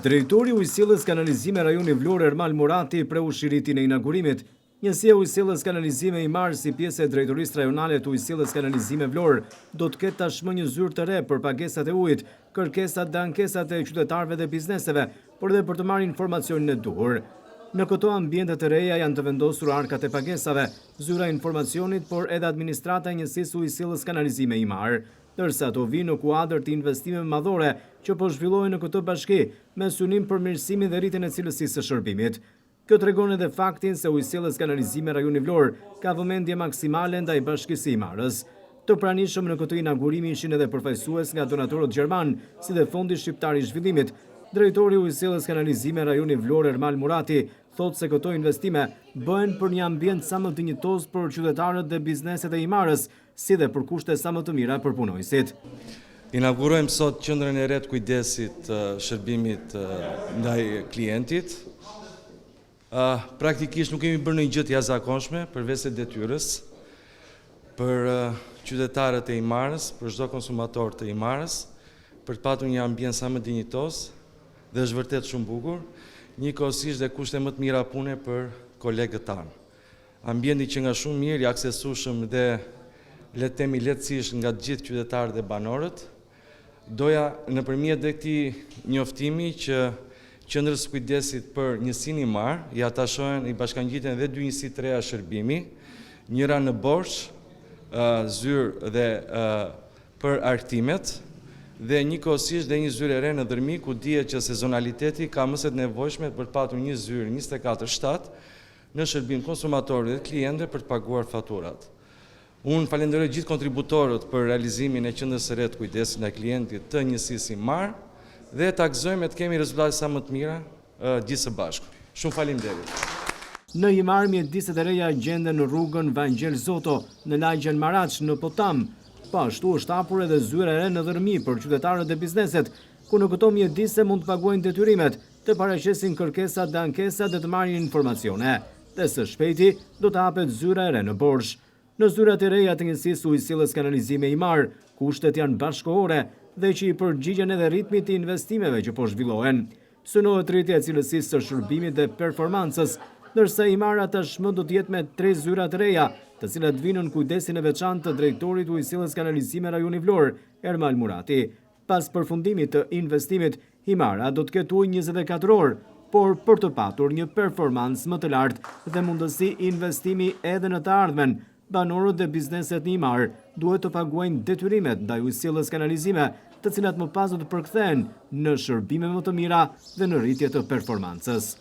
Drejtori i Ujësillës Kanalizime rajoni Vlorë Ermal Murati preu shiritin e inaugurimit. Njësia e Ujësillës Kanalizime i marë si pjesë e Drejtorisë Rajonale të Ujësillës Kanalizime Vlorë do të ketë tashmë një zyrë të re për pagesat e ujit, kërkesat dhe ankesat e qytetarëve dhe bizneseve, por edhe për të marrë informacionin e duhur. Në këto ambientet e reja janë të vendosur arkat e pagesave, zyra e informacionit, por edhe administrata e njësisë Ujësillës Kanalizime i marë, dërsa to vinë në kuadër të investimeve madhore që po zhvillohen në këtë bashki me synim për mirësimin dhe rritjen e cilësisë së shërbimit. Kjo tregon edhe faktin se Ujësillës Kanalizime rajoni Vlorë ka vëmendje maksimale ndaj bashkisë i Marës. Të pranishëm në këtë inaugurim ishin edhe përfaqësues nga donatorët gjerman, si dhe Fondi Shqiptar i Zhvillimit. Drejtori i Ujësillës Kanalizime rajoni Vlorë Ermal Murati thotë se këto investime bëhen për një ambient sa më dinjitos për qytetarët dhe bizneset e Imarës, si dhe për kushte sa më të mira për punojësit. Inaugurojmë sot qendrën e re të kujdesit shërbimit ndaj klientit. Praktikisht nuk kemi bërë ndonjë gjë të jashtëzakonshme përveç se detyrës për qytetarët e Imarës, për çdo konsumator të Imarës, për të patur një ambient sa më dinjitos dhe është vërtet shumë bukur, njëkohësisht dhe kushte më të mira pune për kolegët tanë. Ambienti që nga shumë mirë i aksesueshëm dhe le të themi lehtësisht nga të gjithë qytetarët dhe banorët. Doja nëpërmjet dhe këtij njoftimi që qendrës së kujdesit për njësinë Imar i atashohen i bashkangjiten dhe dy njësi të reja shërbimi, njëra në Borç, zyrë dhe për argtimet, dhe njëkohësisht dhe një zyrë e re në Dërmi, ku dihet që sezonaliteti ka mëset nevojshme për të patur një zyrë 24/7 në shërbim konsumatorëve dhe klientëve për të paguar faturat. Unë falenderoj gjithë kontributorët për realizimin e qendrës së re të kujdesit ndaj klientit të njësisë Imar dhe ta gëzojmë të kemi rezultate sa më të mira gjithë së bashku. Shumë faleminderit. Në Imar mjediset e reja gjenden në rrugën Vangjel Zoto, në lagjen Maraç, në Potam. Ashtu është hapur edhe zyra e re në Dërmi për qytetarët dhe bizneset, ku në këto mjedise mund të paguajnë detyrimet, të paraqesin kërkesat dhe ankesat dhe të marrin informacione. Dhe së shpejti do të hapet zyra e re në Borç. Në zyrat e reja të njësisë Ujësillës Kanalizime Imar, kushtet janë bashkëkohore dhe që i përgjigjen edhe ritmit të investimeve që po zhvillohen. Synohet rritja e cilësisë së shërbimit dhe performancës, ndërsa Imara tashmë do të jetë me 3 zyra të reja, të cilat vinë në kujdesin e veçantë të drejtorit të Ujësillës Kanalizime rajoni Vlorë, Ermal Murati. Pas përfundimit të investimit, Imara do të ketë ujë 24 orë, por për të patur një performancë më të lartë dhe mundësi investimi edhe në të ardhmen, banorët dhe bizneset në Imar duhet të paguajnë detyrimet ndaj Ujësillës Kanalizime, të cilat më pas do të përkthehen në shërbime më të mira dhe në rritje të performancës.